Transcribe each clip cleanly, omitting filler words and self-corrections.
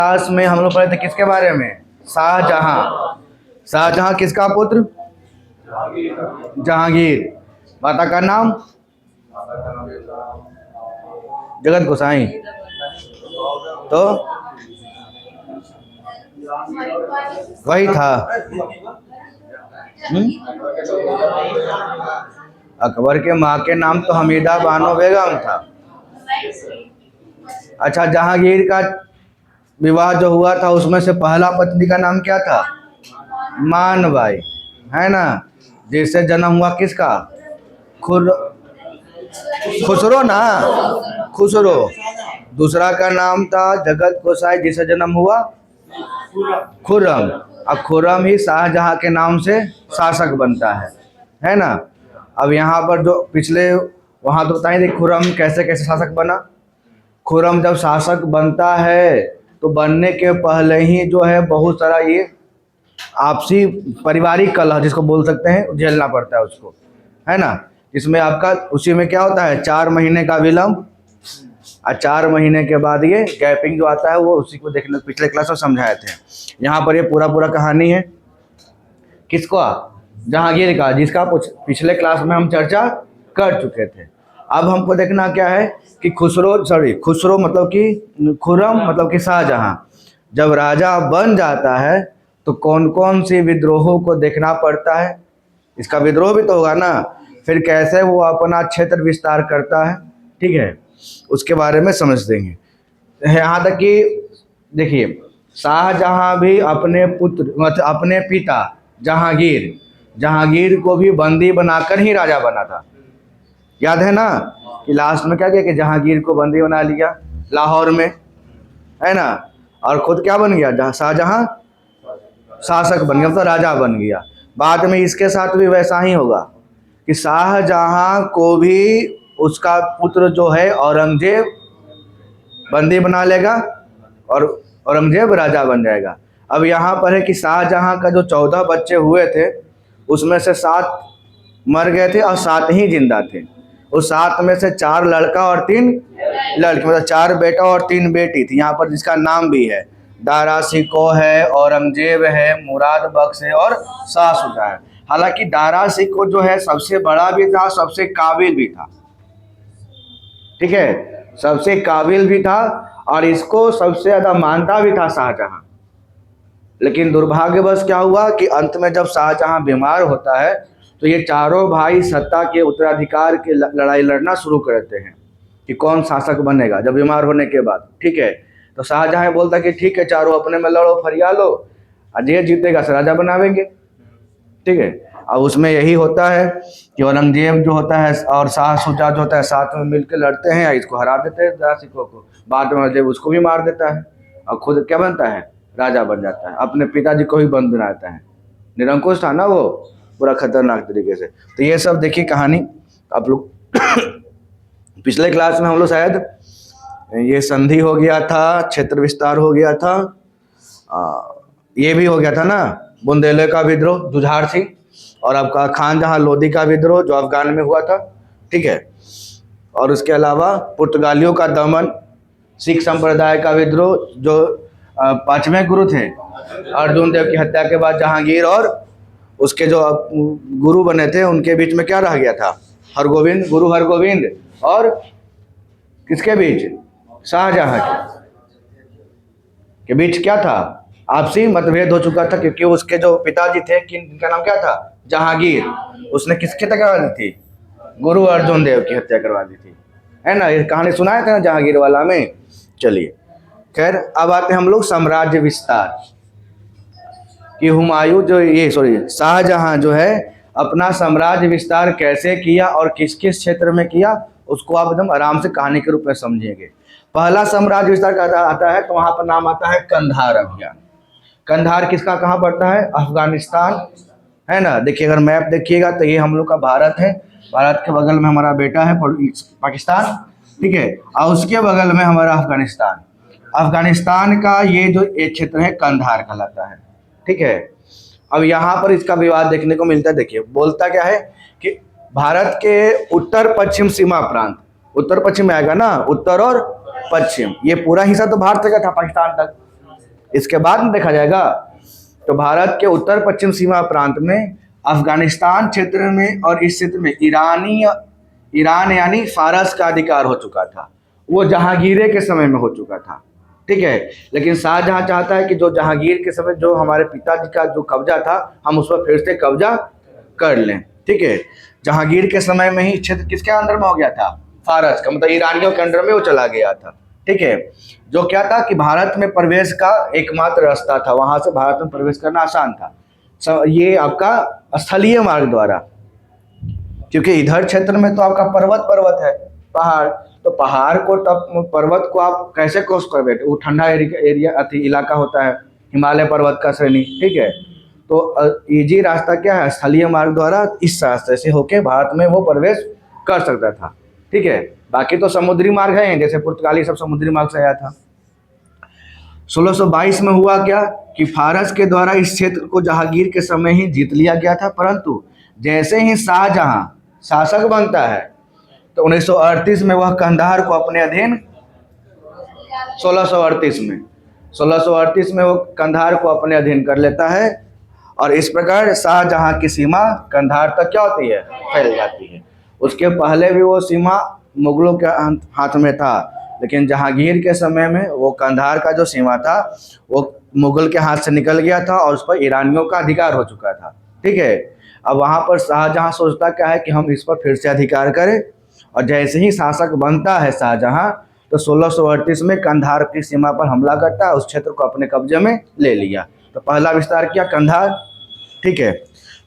Class में हम लोग पढ़े थे किसके बारे में? शाहजहां। शाहजहां किसका पुत्र? जहांगीर। माता का नाम? जगत गोसाई। तो वही था। अकबर के माँ के नाम तो हमीदा बानो बेगम था। अच्छा, जहांगीर का विवाह जो हुआ था उसमें से पहला पत्नी का नाम क्या था? मानबाई, है ना, जिससे जन्म हुआ किसका? खुसरो ना, खुसरो। दूसरा का नाम था जगत गोसाई, जिससे जन्म हुआ खुर्रम। अब खुर्रम ही शाहजहां के नाम से शासक बनता है ना। अब यहाँ पर जो पिछले वहाँ तो बताएंगे खुर्रम कैसे कैसे शासक बना। खुर्रम जब शासक बनता है तो बनने के पहले ही जो है बहुत सारा ये आपसी पारिवारिक कलह जिसको बोल सकते हैं झेलना पड़ता है उसको, है ना। इसमें आपका उसी में क्या होता है, 4 महीने का विलम्ब और 4 महीने के बाद ये गैपिंग जो आता है वो उसी को देखने पिछले क्लास में समझाए थे। यहाँ पर ये पूरा पूरा कहानी है किसका? जहांगीर का, जिसका पिछले क्लास में हम चर्चा कर चुके थे। अब हमको देखना क्या है कि खुसरो मतलब कि खुर्रम मतलब कि शाहजहां जब राजा बन जाता है तो कौन कौन सी विद्रोहों को देखना पड़ता है। इसका विद्रोह भी तो होगा ना, फिर कैसे वो अपना क्षेत्र विस्तार करता है, ठीक है, उसके बारे में समझ देंगे। यहाँ तक कि देखिए शाहजहां भी अपने पुत्र मतलब अपने पिता जहांगीर को भी बंदी बनाकर ही राजा बना था। याद है ना कि लास्ट में क्या किया कि जहांगीर को बंदी बना लिया लाहौर में, है ना, और खुद क्या बन गया? शाहजहां शासक बन गया, तो राजा बन गया। बाद में इसके साथ भी वैसा ही होगा कि शाहजहां को भी उसका पुत्र जो है औरंगजेब बंदी बना लेगा और औरंगजेब राजा बन जाएगा। अब यहाँ पर है कि शाहजहां का जो 14 बच्चे हुए थे उसमें से 7 मर गए थे और 7 ही जिंदा थे। उस 7 में से 4 लड़का और 3 लड़की, मतलब 4 बेटा और 3 बेटी थी। यहाँ पर जिसका नाम भी है दारा शिकोह है, औरंगजेब है, मुराद बख्श है और शाह शुजा है। हालांकि दारा शिकोह जो है सबसे बड़ा भी था, सबसे काबिल भी था, ठीक है, सबसे काबिल भी था और इसको सबसे ज्यादा मानता भी था शाहजहां। लेकिन दुर्भाग्यवश क्या हुआ कि अंत में जब शाहजहां बीमार होता है तो ये चारों भाई सत्ता के उत्तराधिकार की लड़ाई लड़ना शुरू कर देते हैं कि कौन शासक बनेगा जब बीमार होने के बाद, ठीक है। तो शाहजहां बोलता कि ठीक है चारों अपने में लड़ो, फरिया लो, और जे जीतेगा से राजा बनावेंगे, ठीक है। अब उसमें यही होता है कि औरंगजेब जो होता है और शाह शुजा जो होता है साथ में मिलकर लड़ते हैं, इसको हरा देते हैं दारा शिकोह को। बाद में औरंगजेब उसको भी मार देता है और खुद क्या बनता है? राजा बन जाता है। अपने पिताजी को ही बंद बनाता है। निरंकुश था ना वो, पूरा खतरनाक तरीके से। तो ये सब देखिए कहानी आप लोग पिछले क्लास में हम लोग शायद ये संधि हो गया था, क्षेत्र विस्तार हो गया था, ये भी हो गया था ना, बुंदेले का विद्रोह जुझार सिंह, और आपका खान जहां लोधी का विद्रोह जो अफगान में हुआ था, ठीक है। और उसके अलावा पुर्तगालियों का दमन, सिख संप्रदाय का विद्रोह, जो 5वें गुरु थे अर्जुन देव की हत्या के बाद जहांगीर और उसके जो गुरु बने थे उनके बीच में क्या रह गया था? हरगोविंद, गुरु हरगोविंद और किसके बीच? शाहजहां के बीच क्या था? आपसी मतभेद हो चुका था, क्योंकि उसके जो पिताजी थे जिनका नाम क्या था? जहांगीर, उसने किसकी हत्या करवा दी थी? गुरु अर्जुन देव की हत्या करवा दी थी, है ना। ये कहानी सुनाए थे ना जहांगीर वाला में। चलिए खैर, अब आते हैं हम लोग साम्राज्य विस्तार कि हुमायूं जो शाहजहां जो है अपना साम्राज्य विस्तार कैसे किया और किस किस क्षेत्र में किया, उसको आप एकदम आराम से कहानी के रूप में समझेंगे। पहला साम्राज्य विस्तार का आता है तो वहां पर नाम आता है कंधार अभियान। कंधार किसका कहाँ पड़ता है? अफगानिस्तान, है ना। देखिए अगर मैप देखिएगा तो ये हम लोग का भारत है, भारत के बगल में हमारा बेटा है पाकिस्तान, ठीक है, और उसके बगल में हमारा अफगानिस्तान। अफगानिस्तान का ये जो एक क्षेत्र है कंधार कहलाता है, ठीक है। अब यहाँ पर इसका विवाद देखने को मिलता है। देखिए बोलता क्या है कि भारत के उत्तर पश्चिम सीमा प्रांत, उत्तर पश्चिम में आएगा ना, उत्तर और पश्चिम, ये पूरा हिस्सा तो भारत का था पाकिस्तान तक, इसके बाद में देखा जाएगा तो भारत के उत्तर पश्चिम सीमा प्रांत में अफगानिस्तान क्षेत्र में और इस क्षेत्र में ईरान यानी फारस का अधिकार हो चुका था। वो जहांगीर के समय में हो चुका था, ठीक है। लेकिन शाहजहां चाहता है कि जो जहांगीर के समय जो हमारे पिताजी का जो कब्जा था हम उस पर फिर से कब्जा कर लें, ठीक है। जहांगीर के समय में ही क्षेत्र किसके अंडर में हो गया था? फारस का, मतलब ईरानियों के अंडर में वो चला गया था, ठीक है। जो क्या था कि भारत में प्रवेश का एकमात्र रास्ता था, वहां से भारत में प्रवेश करना आसान था। ये आपका स्थलीय मार्ग द्वारा, क्योंकि इधर क्षेत्र में तो आपका पर्वत है, पहाड़, तो पहाड़ को पर्वत को आप कैसे क्रॉस कर बैठे? वो ठंडा एरिया इलाका होता है, हिमालय पर्वत का श्रेणी, ठीक है। तो इजी रास्ता क्या है? स्थलीय मार्ग द्वारा इस रास्ते से होके भारत में वो प्रवेश कर सकता था, ठीक है। बाकी तो समुद्री मार्ग है, जैसे पुर्तगाली सब समुद्री मार्ग से आया था। 1622 में हुआ क्या कि फारस के द्वारा इस क्षेत्र को जहांगीर के समय ही जीत लिया गया था, परंतु जैसे ही शाहजहां शासक बनता है तो 1938 में वह कंधार को अपने अधीन 1638 में वो कंधार को अपने अधीन कर लेता है, और इस प्रकार शाहजहां की सीमा कंधार तक क्या होती है? फैल जाती है। उसके पहले भी वो सीमा मुगलों के हाथ में था, लेकिन जहांगीर के समय में वो कंधार का जो सीमा था वो मुगल के हाथ से निकल गया था और उस पर ईरानियों का अधिकार हो चुका था, ठीक है। अब वहाँ पर शाहजहां सोचता क्या है कि हम इस पर फिर से अधिकार करें, और जैसे ही शासक बनता है शाहजहां तो 1638 में कंधार की सीमा पर हमला करता है, उस क्षेत्र को अपने कब्जे में ले लिया। तो पहला विस्तार किया कंधार, ठीक है।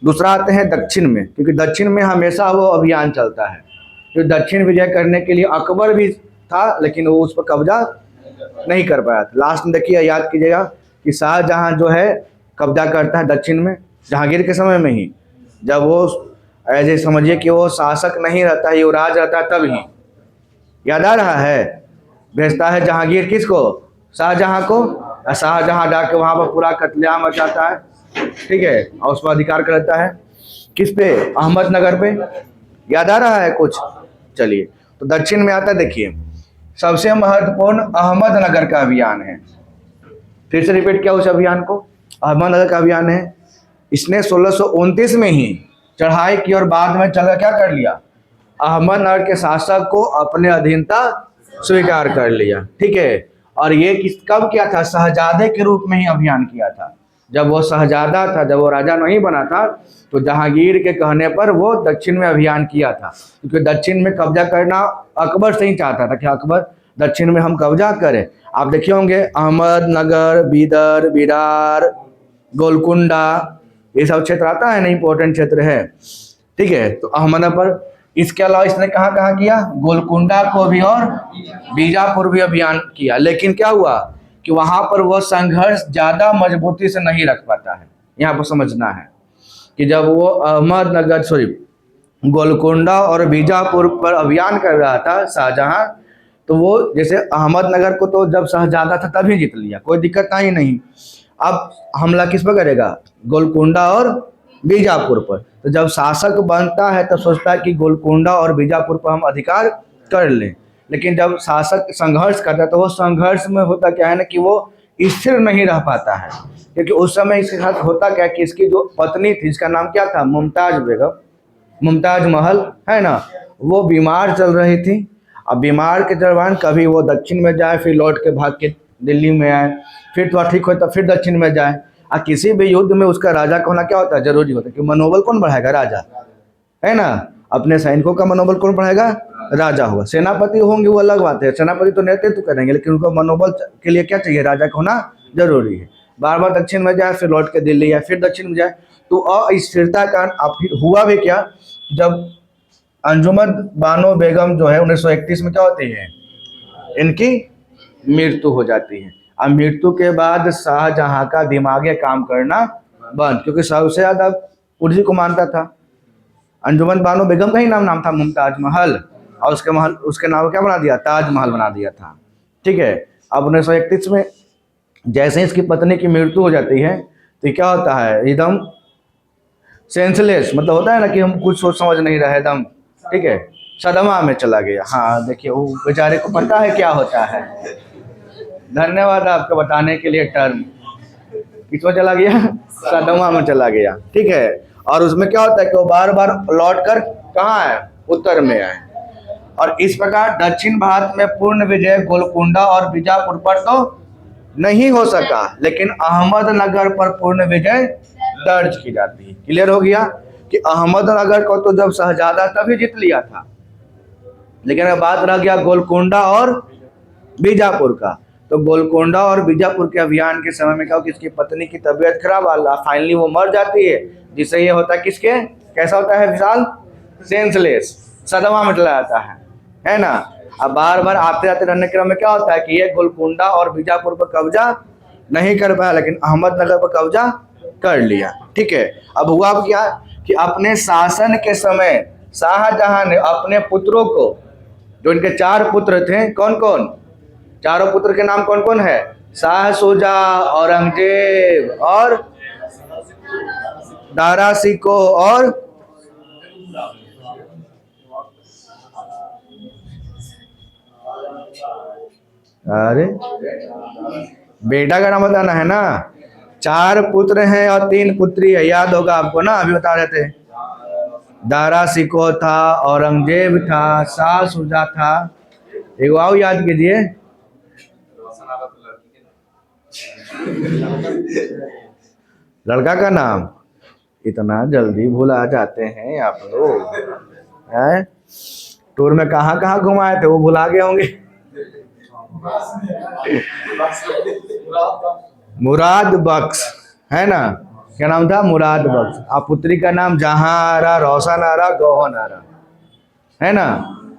दूसरा आते हैं दक्षिण में, क्योंकि दक्षिण में हमेशा वो अभियान चलता है। जो दक्षिण विजय करने के लिए अकबर भी था, लेकिन वो उस पर कब्जा नहीं कर पाया था। लास्ट में देखिए, याद कीजिएगा कि शाहजहां जो है कब्जा करता है दक्षिण में जहांगीर के समय में ही, जब वो ऐसे समझिए कि वो शासक नहीं रहता है, युवराज रहता है, तब ही। याद आ रहा है? भेजता है जहांगीर किसको? शाहजहां को। शाहजहां जाके वहाँ पर पूरा कत्लेआम मचाता है, ठीक है, और उस पर अधिकार करता है। किस पे? अहमदनगर पे। याद आ रहा है कुछ? चलिए, तो दक्षिण में आता है, देखिए सबसे महत्वपूर्ण अहमदनगर का अभियान है। फिर से रिपीट किया उस अभियान को, अहमदनगर का अभियान है। इसने 1629 में ही चढ़ाई की और बाद में चलकर क्या कर लिया? अहमदनगर के शासक को अपने अधीनता स्वीकार कर लिया, ठीक है। और ये कब किया था? शहजादे के रूप में ही अभियान किया था। जब वो शहजादा था, जब वो राजा नहीं बना था, तो जहांगीर के कहने पर वो दक्षिण में अभियान किया था, क्योंकि दक्षिण में कब्जा करना अकबर से ही चाहता था कि अकबर दक्षिण में हम कब्जा करें। आप देखे होंगे अहमदनगर, बीदर, बिरार, गोलकुंडा, ये सब क्षेत्र आता है ना, इंपॉर्टेंट क्षेत्र है, ठीक है। तो अहमदनगर पर, इसके अलावा इसने कहाँ कहाँ किया? गोलकुंडा को भी और बीजापुर भी अभियान किया। लेकिन क्या हुआ कि वहां पर वह संघर्ष ज्यादा मजबूती से नहीं रख पाता है। यहाँ पर समझना है कि जब वो गोलकुंडा और बीजापुर पर अभियान कर रहा था शाहजहां, तो वो जैसे अहमदनगर को तो जब शहजादा था तभी जीत लिया, कोई दिक्कत आई नहीं। अब हमला किस पर करेगा? गोलकुंडा और बीजापुर पर। तो जब शासक बनता है तो सोचता है कि गोलकुंडा और बीजापुर पर हम अधिकार कर लें, लेकिन जब शासक संघर्ष करता है तो वो संघर्ष में होता क्या है ना कि वो स्थिर नहीं रह पाता है, क्योंकि उस समय इसके साथ होता क्या कि इसकी जो पत्नी थी, इसका नाम क्या था? मुमताज बेगम, मुमताज महल है ना, वो बीमार चल रही थी। अब बीमार के दौरान कभी वो दक्षिण में जाए, फिर लौट के भाग के दिल्ली में आए, फिर थोड़ा ठीक हो तो फिर दक्षिण में जाए। और किसी भी युद्ध में उसका राजा का होना क्या होता है? जरूरी होता है, कि मनोबल कौन बढ़ाएगा? राजा, है ना। अपने सैनिकों का मनोबल कौन बढ़ाएगा? राजा होगा। सेनापति होंगे वो अलग बात है, सेनापति तो नेतृत्व करेंगे, लेकिन उनको मनोबल के लिए क्या चाहिए? राजा का होना जरूरी है। बार बार दक्षिण में जाए, फिर लौट के दिल्ली या फिर दक्षिण में जाए, तो अस्थिरता का फिर हुआ भी क्या, जब अंजुमन बानो बेगम जो है 1931 में क्या होती है? इनकी मृत्यु हो जाती है। अब मृत्यु के बाद शाहजहां का दिमागी काम करना बंद, क्योंकि सबसे ज्यादा उर्दू को मानता था। अंजुमन बानो बेगम का ही नाम था मुमताज महल, और उसके नाम क्या बना दिया? ताजमहल बना दिया था, ठीक है। अब 1931 में जैसे ही इसकी पत्नी की मृत्यु हो जाती है तो क्या होता है? एकदम सेंसलेस, मतलब होता है ना कि हम कुछ सोच समझ नहीं रहे, एकदम, ठीक है, सदमा में चला गया। हाँ देखिए, वो बेचारे को पता है क्या होता है। धन्यवाद आपको बताने के लिए टर्म। किसमें चला गया? सदमा में चला गया। ठीक है, और उसमें क्या होता है कि वो बार बार लौट कर कहाँ है? उत्तर में आए। और इस प्रकार दक्षिण भारत में पूर्ण विजय गोलकुंडा और बीजापुर पर तो नहीं हो सका, लेकिन अहमदनगर पर पूर्ण विजय दर्ज की जाती है। क्लियर हो गया कि अहमदनगर को तो जब शहजादा तभी जीत लिया था, लेकिन अब बात रह गया गोलकुंडा और बीजापुर का। तो गोलकुंडा और बीजापुर के अभियान के समय में क्या, किसकी पत्नी की तबीयत खराब, फाइनली वो मर जाती है, जिससे ये होता है किसके, कैसा होता है विशाल? सेंसलेस, सदमा में चला जाता है ना। अब बार बार आते जाते रहने के क्रम में क्या होता है कि ये गोलकुंडा और बीजापुर पर कब्जा नहीं कर पाया, लेकिन अहमदनगर पर कब्जा कर लिया। ठीक है, अब हुआ क्या कि अपने शासन के समय शाहजहां ने अपने पुत्रों को, जो इनके 4 पुत्र थे, कौन कौन? चारों पुत्र के नाम कौन कौन है? शाह शुजा, औरंगजेब और दारा सिको और अरे बेटा का नाम बताना है ना। 4 पुत्र हैं और 3 पुत्री है, याद होगा आपको ना, अभी बता रहे थे। दारा सिको था, औरंगजेब था, शाह शुजा था, एक आओ याद कीजिए। लड़का का नाम इतना जल्दी भुला जाते हैं आप लोग हैं? टूर में कहाँ कहाँ घुमाए थे वो भुला गए होंगे। मुराद बख्श है ना, क्या नाम था? मुराद बख्श। आप पुत्री का नाम जहां आरा, रोशन आरा, गौहन आरा, है ना।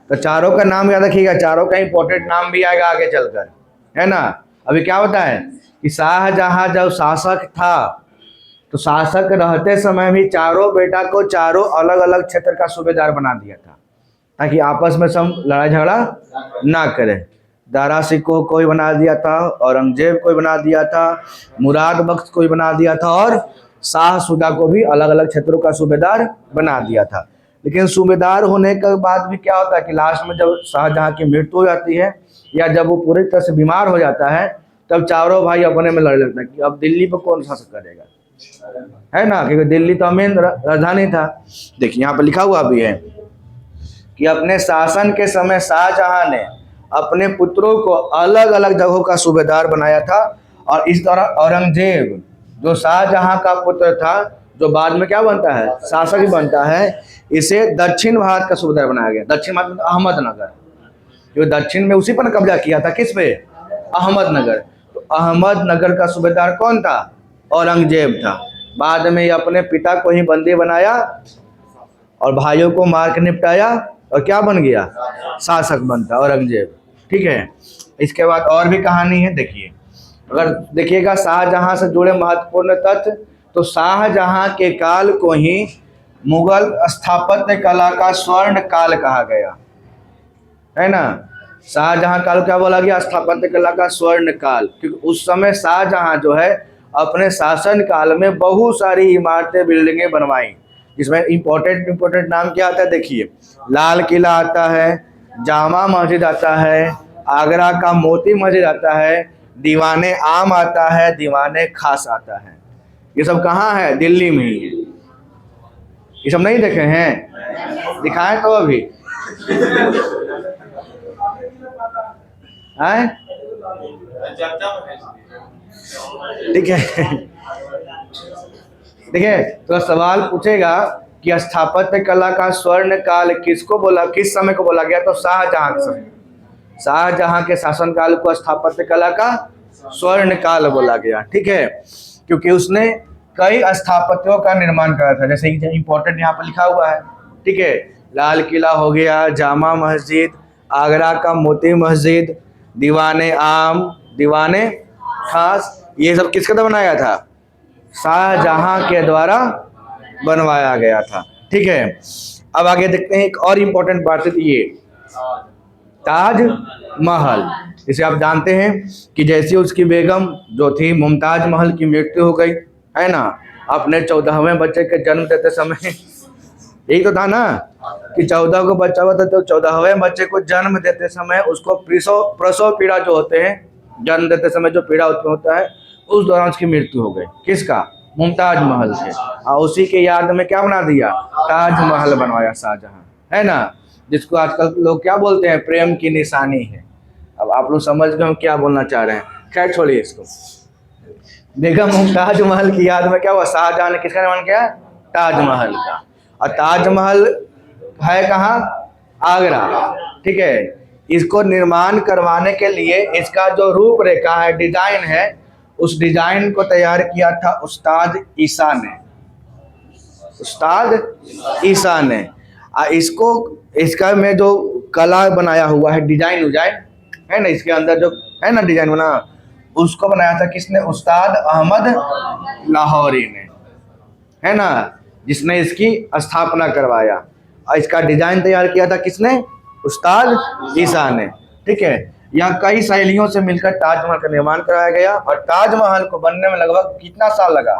तो चारों का नाम याद रखिएगा, चारों का इंपॉर्टेंट नाम भी आएगा आगे चलकर, है ना। अभी क्या होता है कि शाहजहां जब शासक था तो शासक रहते समय भी चारों बेटा को चारों अलग अलग क्षेत्र का सूबेदार बना दिया था, ताकि आपस में सब लड़ाई झगड़ा ना करे। दारा सिको कोई बना दिया था, औरंगजेब कोई बना दिया था, मुराद बख्श कोई बना दिया था, और शाह शुजा को भी अलग अलग क्षेत्रों का सूबेदार बना दिया था। लेकिन सूबेदार होने के बाद भी क्या होता है कि लास्ट में जब शाहजहां की मृत्यु हो जाती है या जब वो पूरी तरह से बीमार हो जाता है, तब चारों भाई अपने में लड़ लेते हैं कि अब दिल्ली पर कौन शासक करेगा, है ना, क्योंकि दिल्ली तो मेन राजधानी था। देखिए यहाँ पर लिखा हुआ भी है कि अपने शासन के समय शाहजहां ने अपने पुत्रों को अलग अलग जगहों का सूबेदार बनाया था, और इस दौरान औरंगजेब जो शाहजहां का पुत्र था, जो बाद में क्या बनता है? शासक ही बनता है, इसे दक्षिण भारत का सूबेदार बनाया गया। दक्षिण भारत में अहमदनगर, जो दक्षिण में उसी पर कब्जा किया था, किस पे? अहमदनगर। तो अहमदनगर का सूबेदार कौन था? औरंगजेब था। बाद में ये अपने पिता को ही बंदी बनाया और भाइयों को मार के निपटाया, और क्या बन गया? शासक बनता औरंगजेब। ठीक है, इसके बाद और भी कहानी है। देखिए, अगर देखिएगा शाहजहां से जुड़े महत्वपूर्ण तथ्य, तो शाहजहां के काल को ही मुगल स्थापत्य कला का स्वर्ण काल कहा गया, है ना। शाहजहां काल क्या बोला गया? स्थापत्य कला का स्वर्ण काल, क्योंकि उस समय शाहजहां जो है अपने शासन काल में बहुत सारी इमारतें, बिल्डिंगें बनवाई, जिसमें इंपॉर्टेंट नाम क्या आता है? देखिए, लाल किला आता है, जामा मस्जिद आता है, आगरा का मोती मस्जिद आता है, दीवाने आम आता है, दीवाने खास आता है। ये सब कहाँ है? दिल्ली में ही है। ये सब नहीं देखे हैं? दिखाएं तो अभी आए। ठीक है, देखिए तो सवाल पूछेगा कि स्थापत्य कला का स्वर्ण काल किसको बोला, किस समय को बोला गया? तो शाहजहां के समय, शाहजहां के शासन काल को स्थापत्य कला का स्वर्ण काल बोला गया। ठीक है, क्योंकि उसने कई स्थापत्यों का निर्माण करा था, जैसे कि इंपॉर्टेंट यहाँ पर लिखा हुआ है। ठीक है, लाल किला हो गया, जामा मस्जिद, आगरा का मोती मस्जिद, दीवाने आम, दीवाने खास, ये सब किसके द्वारा बनाया था? शाहजहां के द्वारा बनवाया गया था। ठीक है, अब आगे देखते हैं एक और इम्पोर्टेंट बात है, ये ताज महल। जिसे आप जानते हैं कि जैसे उसकी बेगम जो थी मुमताज महल की मृत्यु हो गई, है ना, अपने 14वें बच्चे के जन्म देते समय, यही तो था ना कि 14 को बच्चा हुआ था, तो 14वें बच्चे को जन्म देते समय उसको प्रसव पीड़ा जो होते हैं, जन्म देते समय जो पीड़ा उत्पन्न होता है, उस दौरान उसकी मृत्यु हो गई। किसका? मुमताज महल के। और उसी के याद में क्या बना दिया? ताजमहल बनवाया शाहजहां, है ना, जिसको आजकल लोग क्या बोलते हैं? प्रेम की निशानी है। अब आप लोग समझ गए हम क्या बोलना चाह रहे हैं। खैर छोड़िए इसको। बेगम मुमताज महल की याद में क्या हुआ? शाहजहां ने किसका निर्माण किया? ताजमहल का। और ताजमहल है कहाँ? आगरा। ठीक है। इसको निर्माण करवाने के लिए इसका जो रूपरेखा है, डिजाइन है, उस डिजाइन को तैयार किया था उस्ताद ईसा ने। उस्ताद ईसा ने। इसको इसका में जो कला बनाया हुआ है, डिजाइन उजाइन है ना, इसके अंदर जो है ना डिजाइन बना, उसको बनाया था किसने? उस्ताद अहमद लाहौरी ने, है ना, जिसने इसकी स्थापना करवाया। और इसका डिजाइन तैयार किया था किसने? उस्ताद ईसा ने। ठीक है। यहाँ कई शैलियों से मिलकर ताजमहल का निर्माण कराया गया। और ताजमहल को बनने में लगभग कितना साल लगा?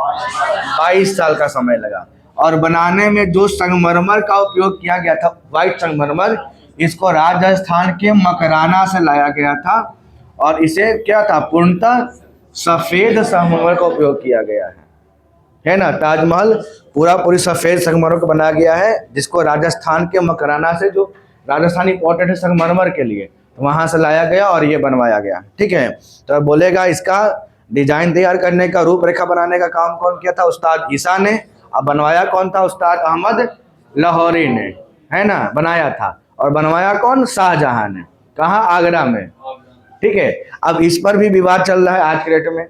22 साल का समय लगा। और बनाने में जो संगमरमर का उपयोग किया गया था, व्हाइट संगमरमर, इसको राजस्थान के मकराना से लाया गया था। और इसे क्या था? पूर्णतः सफेद संगमरमर का उपयोग किया गया है ना। ताजमहल पूरी सफेद संगमरमर को बनाया गया है, जिसको राजस्थान के मकराना से, जो राजस्थान इंपॉर्टेंट है संगमरमर के लिए, वहां से लाया गया और ये बनवाया गया। ठीक है। तो बोलेगा इसका डिजाइन तैयार करने का, रूपरेखा बनाने का काम कौन किया था? उस्ताद ईसा ने। अब बनवाया कौन था? उस्ताद अहमद लाहौरी ने, है ना, बनाया था। और बनवाया कौन? शाहजहां ने। कहाँ? आगरा में। ठीक है। अब इस पर भी विवाद चल रहा है आज के डेट में।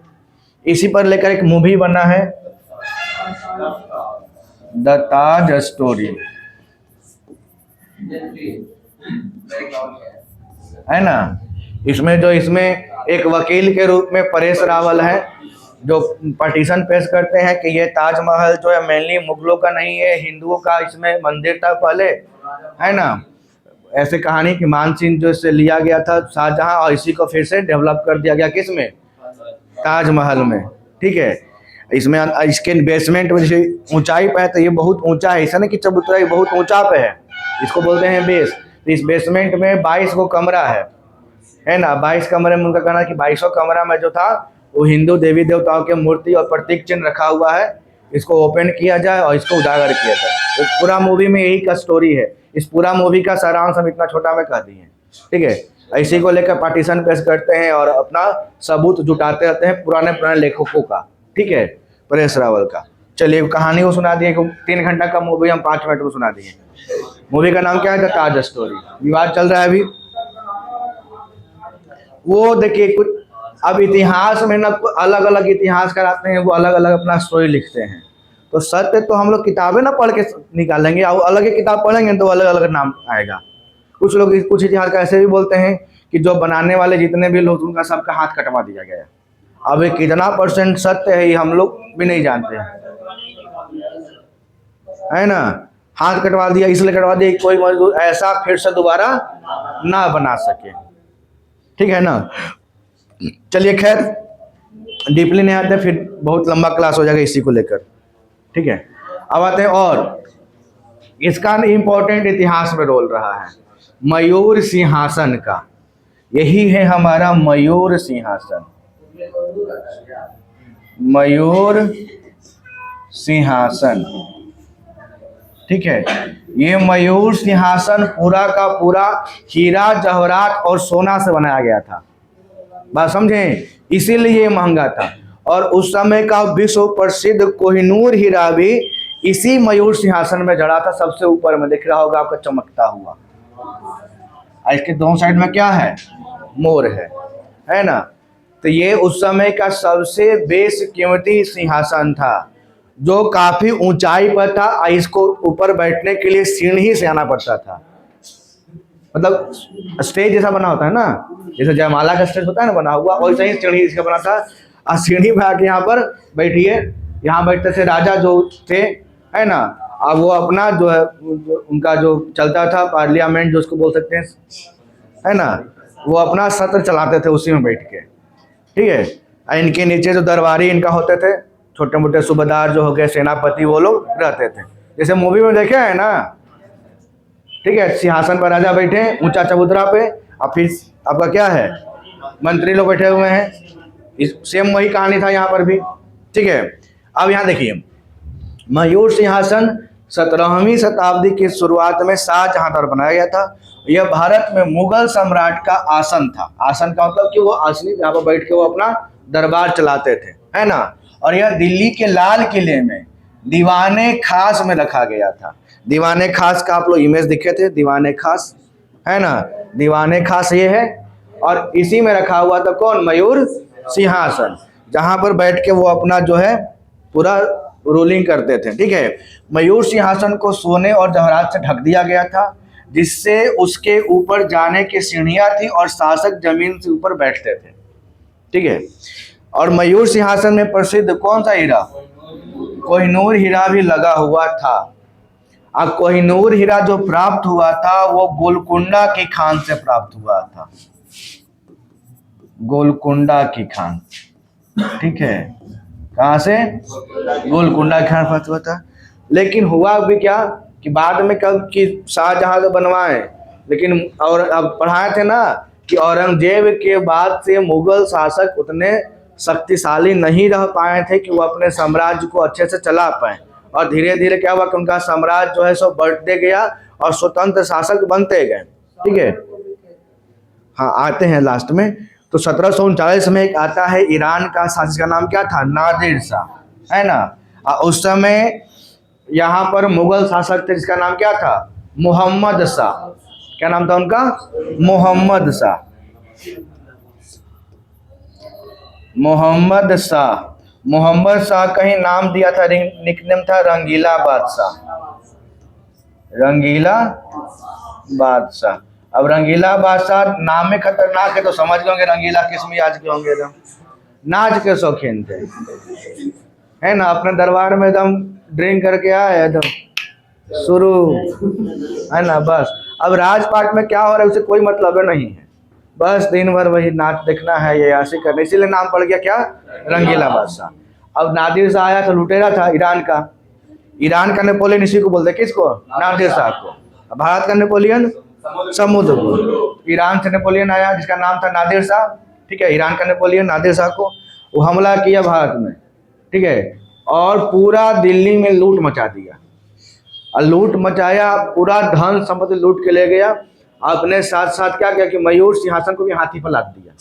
इसी पर लेकर एक मूवी बना है, द ताज स्टोरी, है ना। इसमें एक वकील के रूप में परेश रावल है, जो पटिशन पेश करते हैं कि ये ताजमहल जो है मेनली मुगलों का नहीं है, हिंदुओं का इसमें मंदिर था पहले, है ना। ऐसे कहानी कि मानसिंह जो इससे लिया गया था शाहजहां, और इसी को फिर से डेवलप कर दिया गया किसमें? ताजमहल में। ठीक है। इसमें इसके बेसमेंट में जैसे ऊंचाई पे है, तो ये बहुत ऊंचा है, ऐसा नहीं कि चबूतरा बहुत ऊंचा पे है, इसको बोलते हैं बेस। तो इस बेसमेंट में 22 को कमरा है ना। 22 कमरे में उनका कहना है कि 22 कमरा में जो था वो हिंदू देवी देवताओं के मूर्ति और प्रतीक चिन्ह रखा हुआ है। इसको ओपन किया जाए और इसको उजागर किया जाए। तो पूरा मूवी में यही का स्टोरी है। इस पूरा मूवी का सारांश हम इतना छोटा में कह दिए। ठीक है। इसी को लेकर पार्टीशन पेश करते हैं और अपना सबूत जुटाते रहते हैं पुराने लेखकों का। ठीक है। परेश रावल का। चलिए कहानी को सुना दिए। 3 घंटा का मूवी हम 5 मिनट में सुना दिए। मूवी का नाम क्या है? The Taj story. विवाद चल रहा है अभी। वो देखिए कुछ अब इतिहास में ना अलग अलग इतिहासकार आते हैं, वो अलग अलग अपना स्टोरी लिखते हैं। तो सत्य तो हम लोग किताबें ना पढ़ के निकालेंगे, और अलग ही किताब पढ़ेंगे तो अलग अलग नाम आएगा। कुछ इतिहासकार ऐसे भी बोलते हैं कि जो बनाने वाले जितने भी लोग उनका सबका हाथ कटवा दिया गया। अब ये कितना % सत्य है ये हम लोग भी नहीं जानते हैं, है ना। हाथ कटवा दिया, इसलिए कटवा दिया कि कोई मजदूर ऐसा फिर से दोबारा ना बना सके। ठीक है ना। चलिए खैर डीपली नहीं आते, फिर बहुत लंबा क्लास हो जाएगा इसी को लेकर। ठीक है। अब आते हैं, और इसका इम्पोर्टेंट इतिहास में रोल रहा है मयूर सिंहासन का। यही है हमारा मयूर सिंहासन। मयूर सिंहासन। ठीक है। ये मयूर सिंहासन पूरा का पूरा हीरा जवाहरात और सोना से बनाया गया था। बात समझें, इसीलिए ये महंगा था। और उस समय का विश्व प्रसिद्ध कोहिनूर हीरा भी इसी मयूर सिंहासन में जड़ा था, सबसे ऊपर में दिख रहा होगा आपका चमकता हुआ। इसके दोनों साइड में क्या है? मोर है ना। तो ये उस समय का सबसे बेशकीमती सिंहासन था, जो काफी ऊंचाई पर था। इसको ऊपर बैठने के लिए सीढ़ी से आना पड़ता था। मतलब स्टेज जैसा बना होता है ना, जैसे जयमाला का स्टेज होता है ना बना हुआ, वैसे ही सीढ़ी इसका बना था। और सीढ़ी में आके यहाँ पर बैठिए, यहाँ बैठते थे राजा जो थे, है ना। अब वो अपना जो है उनका जो चलता था पार्लियामेंट जो उसको बोल सकते हैं, है ना, वो अपना सत्र चलाते थे उसी में बैठ के। ठीक है। इनके नीचे जो दरबारी इनका होते थे, छोटे मोटे सूबेदार जो हो गए, सेनापति, वो लोग रहते थे, जैसे मूवी में देखे है ना। ठीक है। सिंहासन पर राजा बैठे ऊंचा चबूतरा पे, और फिर आपका क्या है? मंत्री लोग बैठे हुए हैं, सेम वही कहानी था यहाँ पर भी, ठीक है। अब यहाँ देखिए, मयूर सिंहासन 17वीं शताब्दी की शुरुआत में शाहजहां द्वारा बनाया गया था। यह भारत में मुगल सम्राट का आसन था। आसन का मतलब कि वो आसनी जहाँ पर बैठ के वो अपना दरबार चलाते थे, है ना। और यह दिल्ली के लाल किले में दीवाने खास में रखा गया था। दीवाने खास का आप लोग इमेज दिखे थे, दीवाने खास, है ना। दीवाने खास ये है, और इसी में रखा हुआ था कौन, मयूर सिंहासन, जहां पर बैठ के वो अपना जो है पूरा रूलिंग करते थे, ठीक है। मयूर सिंहासन को सोने और जवाहरात से ढक दिया गया था, जिससे उसके ऊपर जाने की सीढ़ियां थी और शासक जमीन से ऊपर बैठते थे, ठीक है। और मयूर सिंहासन में प्रसिद्ध कौन सा हीरा, कोहिनूर हीरा भी लगा हुआ था। अब कोहिनूर हीरा जो प्राप्त हुआ था वो गोलकुंडा की खान से प्राप्त हुआ था, गोलकुंडा की खान, ठीक है। कहाँ से, गोलकुंडा की खान प्राप्त हुआ था। लेकिन हुआ भी क्या कि बाद में कब कि शाहजहां से बनवाए, लेकिन और अब पढ़ाए थे ना कि औरंगजेब के बाद से मुगल शासक उतने शक्तिशाली नहीं रह पाए थे कि वो अपने साम्राज्य को अच्छे से चला पाए। और धीरे धीरे क्या हुआ कि उनका साम्राज्य जो है सो बढ़ते गया और स्वतंत्र शासक बनते गए, ठीक है। हाँ, आते हैं लास्ट में। तो 1739 में एक आता है ईरान का शासक, का नाम क्या था, नादिर शाह, है ना। उस समय यहाँ पर मुगल शासक थे जिसका नाम क्या था, मोहम्मद शाह। क्या नाम था उनका, मोहम्मद शाह, मोहम्मद शाह। मोहम्मद शाह का ही नाम दिया था, निकनेम था रंगीला बादशाह, रंगीला बादशाह। अब रंगीला बादशाह नाम में खतरनाक है तो समझ गए होंगे रंगीला किस मिजाज के होंगे, एकदम नाच के शौकीन थे, है ना। अपने दरबार में एकदम ड्रिंक करके आए, एकदम शुरू, है ना। बस अब राजपाट में क्या हो रहा है उसे कोई मतलब नहीं है, बस दिन भर वही नाच देखना है, ये ऐसे करने, इसीलिए नाम पड़ गया क्या, रंगीला बादशाह। अब नादिर शाह आया तो लुटेरा था ईरान का, ईरान का नेपोलियन इसी को बोलते, किसको, नादिर शाह को। भारत का नेपोलियन समुद्रगुप्त। ईरान से नेपोलियन आया जिसका नाम था नादिर शाह, ठीक है। ईरान का नेपोलियन नादिर शाह को, वो हमला किया भारत में, ठीक है, और पूरा दिल्ली में लूट मचा दिया। और लूट मचाया, पूरा धन संपत्ति लूट के ले गया। अपने साथ साथ क्या किया कि मयूर सिंहासन को भी हाथी पर लाद दिया।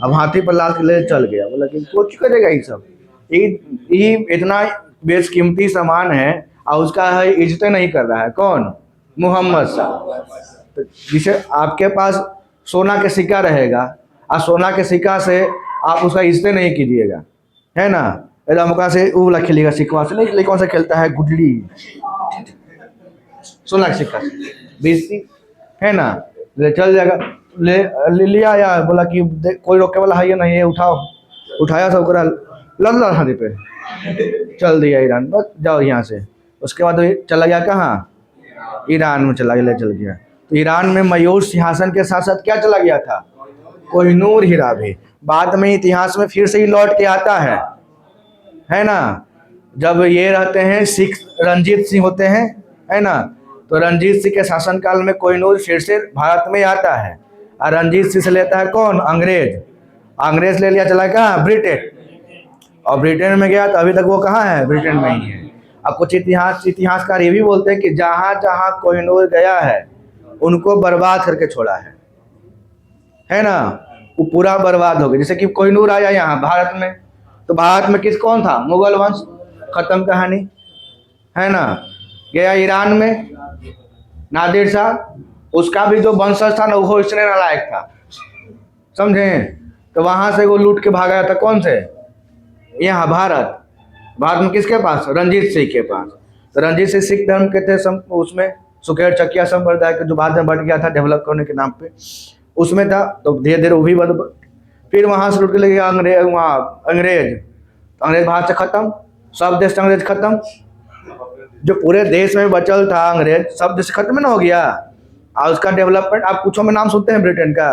अब हाथी पर लाद के ले चल गया, बोला कि कुछ करेगा ये सब, ये इतना बेशकीमती सामान है और उसका है इज्जत नहीं कर रहा है, कौन, मोहम्मद शाह। तो जिसे आपके पास सोना के सिक्का रहेगा और सोना के सिक्का से आप उसका इज्जत नहीं कीजिएगा, है ना। एकदम से वाला खेलेगा सिक्का से, नहीं कौन सा खेलता है, गुडली, सोना के सिक्का से बेइज्जती, है ना। ले चल जाएगा, ले लिया, या बोला कि कोई रोके वाला है या नहीं है, उठाओ, उठाया सब करा, लद हाथी पे चल दिया ईरान, बस जाओ यहाँ से। उसके बाद चला गया कहाँ, ईरान में चला गया, ले चल गया। तो ईरान में मयूर सिंहासन के साथ साथ क्या चला गया था, कोहिनूर हीरा भी। बाद में इतिहास में फिर से ही लौट के आता है ना। जब ये रहते हैं सिख, रंजीत सिंह होते हैं, है ना। तो रंजीत सिंह के शासनकाल में कोहिनूर फिर से भारत में आता है, और रंजीत सिंह से लेता है कौन, अंग्रेज। अंग्रेज ले लिया, चला कहाँ, ब्रिटेन। और ब्रिटेन में गया तो अभी तक वो कहाँ है, ब्रिटेन में ही है। अब कुछ इतिहासकार ये भी बोलते हैं कि जहाँ जहाँ कोहिनूर गया है उनको बर्बाद करके छोड़ा है ना। वो पूरा बर्बाद हो गया। जैसे कि कोहिनूर आया यहाँ भारत में, तो भारत में किस कौन था, मुगल वंश, खत्म कहानी, है ना। गया ईरान में नादिर शाह, उसका भी जो वंशज था ना वो इसने नालायक था, समझे। तो वहां से वो लूट के भागा था, कौन से, यहाँ भारत। भारत में किसके पास, रंजीत सिंह के पास। तो रंजीत सिंह सिख धर्म के थे, उसमें सुखेर चकिया संप्रदाय के, जो बाद में बढ़ गया था डेवलप करने के नाम पे, उसमें था। तो धीरे धीरे वो भी फिर वहाँ से लूट के ले गया अंग्रेज, वहाँ अंग्रेज। तो अंग्रेज भारत से खत्म, सब देश से अंग्रेज खत्म। जो पूरे देश में बचल था अंग्रेज, सब देश खत्म ना हो गया। और उसका डेवलपमेंट, आप कुछ में नाम सुनते हैं ब्रिटेन का,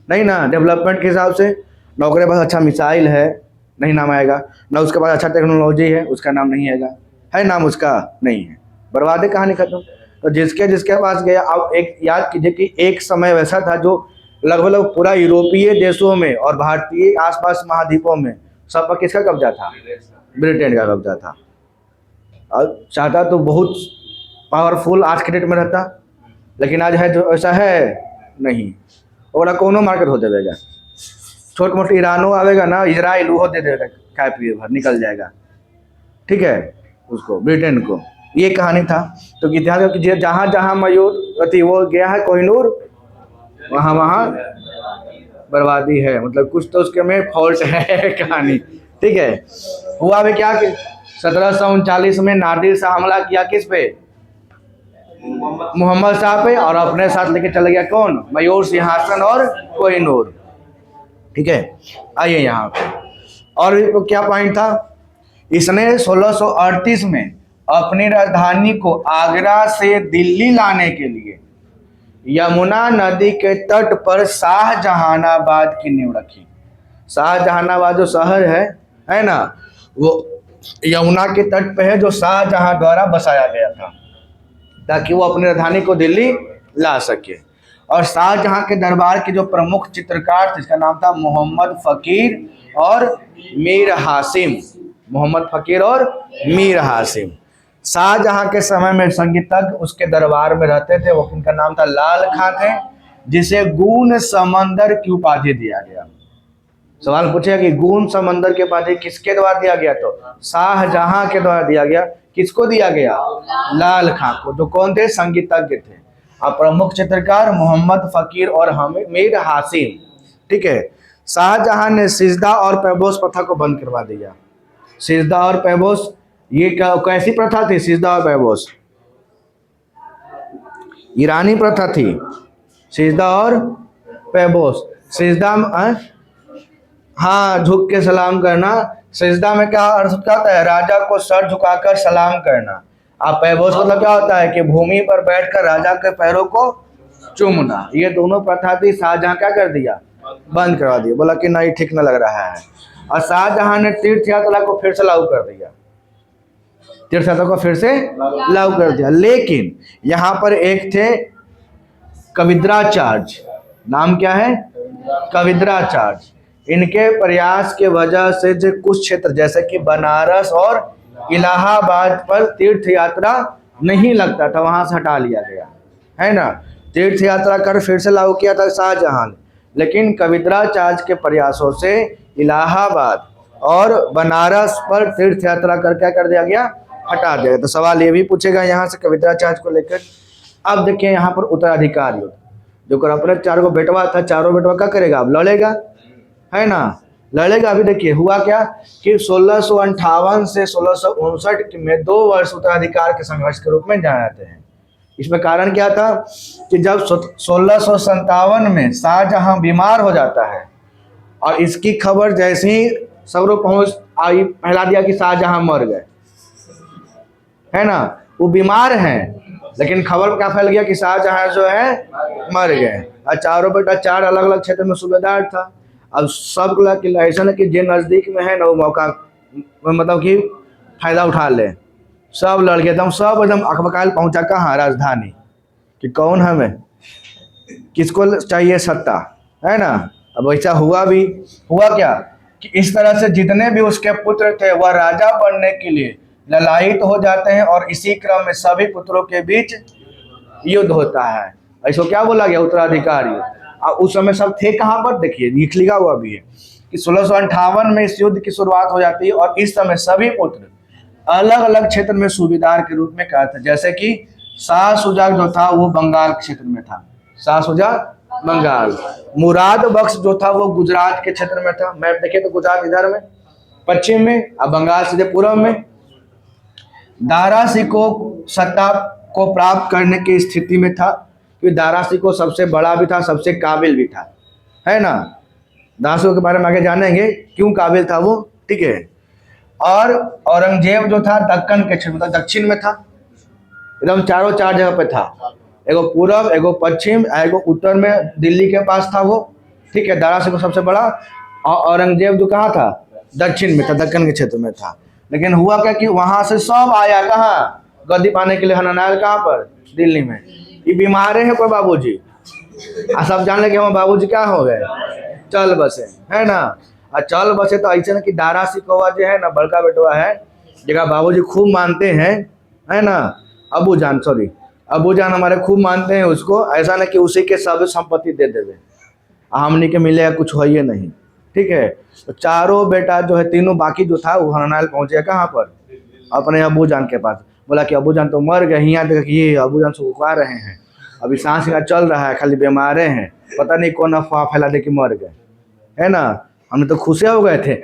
नहीं ना। डेवलपमेंट के हिसाब से ना उसके पास अच्छा मिसाइल है, नहीं नाम आएगा, ना उसके पास अच्छा टेक्नोलॉजी है, उसका नाम नहीं आएगा, है नाम उसका नहीं है, बर्बाद है, कहानी खत्म। तो जिसके जिसके पास गया। अब एक याद कीजिए कि एक समय वैसा था जो लगभग लगभग पूरा यूरोपीय देशों में और भारतीय आसपास महाद्वीपों में सब पर किसका कब्जा था? ब्रिटेन का कब्जा था। और चाहता तो बहुत पावरफुल आज के डेट में रहता, लेकिन आज है जो ऐसा है नहीं। और कोनो मार्केट हो देगा, छोट मोट ईरानो आवेगा ना, इजराइल वो दे देगा, खाए पिए भर निकल जाएगा, ठीक है, उसको ब्रिटेन को। ये कहानी था। तो इतिहास कि जहाँ जहाँ मयूर अति वो गया है कोहिनूर, वहाँ वहाँ बर्बादी है। मतलब कुछ तो उसके में फॉल्ट है कहानी, ठीक है। हुआ भी क्या कि 1739 में नादिर शाह हमला किया किस पे? मोहम्मद शाह पे, और अपने साथ लेके चले गया कौन? मयूर सिंहासन और कोहिनूर, ठीक है। आइए यहाँ पे और भी क्या पॉइंट था। इसने 1638 में अपनी राजधानी को आगरा से दिल्ली लाने के लिए यमुना नदी के तट पर शाहजहानाबाद की नींव रखी। शाहजहानाबाद जो शहर है ना, वो यमुना के तट पे है, जो शाहजहां द्वारा बसाया गया था ताकि वो अपनी राजधानी को दिल्ली ला सके। और शाहजहां के दरबार के जो प्रमुख चित्रकार थे, इसका नाम था मोहम्मद फकीर और मीर हासिम। मोहम्मद फकीर और मीर हासिम। शाहजहां के समय में संगीतज्ञ उसके दरबार में रहते थे, वो उनका नाम था लाल खां थे, जिसे गून समंदर की उपाधि दिया गया। सवाल पूछेगा कि गून समंदर की उपाधि किसके द्वारा दिया गया? तो शाहजहां के द्वारा दिया गया। किसको दिया गया? लाल खां को, जो कौन थे? संगीतज्ञ थे। और प्रमुख चित्रकार मोहम्मद फकीर और मीर हासिम, ठीक है। शाहजहां ने सिजदा और पैबोस प्रथा को बंद करवा दिया। सिजदा और पैबोस, ये कैसी प्रथा थी? सिजदा और पैबोस ईरानी प्रथा थी। सिजदा और पैबोस, सिजदा हाँ, झुक के सलाम करना। सिजदा में क्या अर्थ क्या होता है? राजा को सर झुकाकर सलाम करना। अब पैबोस मतलब क्या होता है कि भूमि पर बैठकर राजा के पैरों को चूमना। ये दोनों प्रथा थी, शाहजहां क्या कर दिया? बंद करवा दिया। बोला कि नहीं, ठीक न लग रहा है। और शाहजहां ने तीर्थ यात्रा को फिर से लागू कर दिया। तीर्थ यात्रा को फिर से लागू कर दिया। लेकिन यहाँ पर एक थे कविद्राचार्य। नाम क्या है? कविद्राचार्य। इनके प्रयास के वजह से जो कुछ क्षेत्र जैसे कि बनारस और इलाहाबाद पर तीर्थ यात्रा नहीं लगता था, वहां से हटा लिया गया, है ना। तीर्थ यात्रा कर फिर से लागू किया था शाहजहां, लेकिन कविद्राचार्य के प्रयासों से इलाहाबाद और बनारस पर तीर्थ यात्रा कर क्या कर दिया गया? हटा दिया गया। तो सवाल ये भी पूछेगा यहाँ से कविद्राचार्य को लेकर। अब देखिए यहाँ पर उत्तराधिकार युद्ध, जो कर अपने चारों बेटवा था, चारों बेटवा क्या करेगा? अब लड़ेगा, है ना, लड़ेगा। अभी देखिए हुआ क्या कि 1658 से 1659 में 2 वर्ष उत्तराधिकार के संघर्ष के रूप में जाने जाते हैं। इसमें कारण क्या था कि जब 1657 में शाहजहां बीमार हो जाता है, और इसकी खबर जैसे ही सबरो पहुंच आई, फैला दिया कि शाहजहां मर गए, है ना। वो बीमार हैं, लेकिन खबर क्या फैल गया कि शाहजहां जो है मर गए। और चारों बेटा 4 अलग अलग क्षेत्र में सूबेदार था। अब सब ऐसा ना कि जो नज़दीक में है ना, वो मौका मतलब कि फायदा उठा ले। सब लड़के एकदम अकबकाल पहुंचा कहाँ? राजधानी। कि कौन हमें, किसको चाहिए सत्ता, है ना। अब वैसा हुआ भी। हुआ क्या कि इस तरह से जितने भी उसके पुत्र थे वह राजा बनने के लिए ललायित हो जाते हैं, और इसी क्रम में सभी पुत्रों के बीच युद्ध होता है। ऐसा क्या बोला गया? उत्तराधिकार युद्ध। और उस समय सब थे कहाँ पर? देखिए लिखा हुआ भी है कि 1658 में इस युद्ध की शुरुआत हो जाती है, और इस समय सभी पुत्र अलग अलग क्षेत्र में सूबेदार के रूप में क्या थे। जैसे कि शाह शुजा जो था वो बंगाल क्षेत्र में था, शाह शुजा बंगाल। मुराद बख्श जो था वो गुजरात के क्षेत्र में था। मैप देखिए तो गुजरात इधर में पश्चिम में, और बंगाल सीधे पूर्व में। दारा सिकोह सत्ता को प्राप्त करने की स्थिति में था, क्योंकि दारा सिकोह सबसे बड़ा भी था, सबसे काबिल भी था, है ना। दारा सिकोह के बारे में आगे जानेंगे क्यों काबिल था वो, ठीक है। और औरंगजेब जो था दक्कन के क्षेत्र में, दक्षिण में था, एकदम 4 जगह पे था। एगो पूरब, एगो पश्चिम, एगो उत्तर में दिल्ली के पास था वो, ठीक है। दारा सिकोह सबसे बड़ा, और औरंगजेब जो कहाँ था? दक्षिण में था, दक्कन के क्षेत्र में था। लेकिन हुआ क्या कि वहां से सब आया कहाँ? गद्दी पाने के लिए हननायल कहाँ पर? दिल्ली में। ये बीमारे हैं कोई बाबूजी, सब जान ले कि हमारे बाबूजी क्या हो गए, चल बसे, है ना। और चल बसे तो ऐसे ना कि दारा सिकोवा जो है ना, बड़का बेटवा है, जगह बाबूजी खूब मानते हैं, है ना। अबू जान, सॉरी, अबू जान हमारे खूब मानते हैं उसको, ऐसा ना कि उसी के सब संपत्ति दे देवे, हमने के मिलेगा कुछ हो ही नहीं, ठीक है। तो चारों बेटा जो है, तीनों बाकी जो था वो हरनाल पहुंचे कहाँ पर, अपने अबू जान के पास। बोला कि अबू जान तो मर गए, यहाँ देखा कि ये अबू जान सुखा रहे हैं, अभी सांस का चल रहा है, खाली बीमारे हैं, पता नहीं कौन अफवाह फैला दे कि मर गए, है ना। हमने तो खुश हो गए थे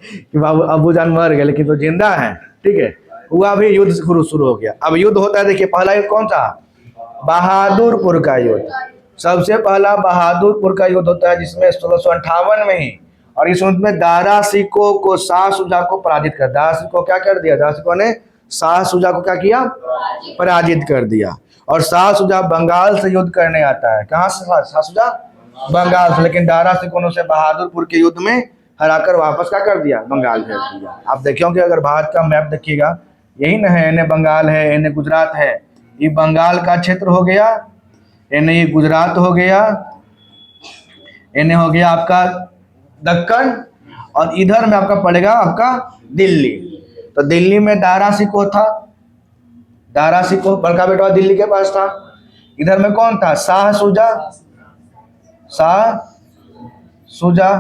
कि बाबू अबू जान मर गए, लेकिन तो जिंदा है, ठीक है। हुआ भी युद्ध शुरू हो गया। अब युद्ध होता है, देखिए पहला युद्ध कौन था, बहादुरपुर का युद्ध। सबसे पहला बहादुरपुर का युद्ध होता है, जिसमें 1658 में ही, और इस युद्ध में दारा सिकोह को शाह शुजा को पराजित कर, दारा सिकोह क्या कर दिया, दारा सिकोह ने शाह शुजा को क्या किया, पराजित कर दिया। और शाह शुजा बंगाल से युद्ध करने आता है, कहाँ से शाह शुजा, बंगाल से, लेकिन दारा सिकोह ने उसे बहादुरपुर के युद्ध में हराकर वापस क्या कर दिया, बंगाल भेज दिया। आप देखिए अगर भारत का मैप देखिएगा, यही ना है, इन्हें बंगाल है, इन्हें गुजरात है, ये बंगाल का क्षेत्र हो गया, इन्हें ये गुजरात हो गया, इन्हें हो गया आपका दक्कन, और इधर में आपका पड़ेगा आपका दिल्ली। तो दिल्ली में दारा सिकोह था, दारा सिकोह बड़का बेटा दिल्ली के पास था। इधर में कौन था, शाह शुजा, शाह शुजा,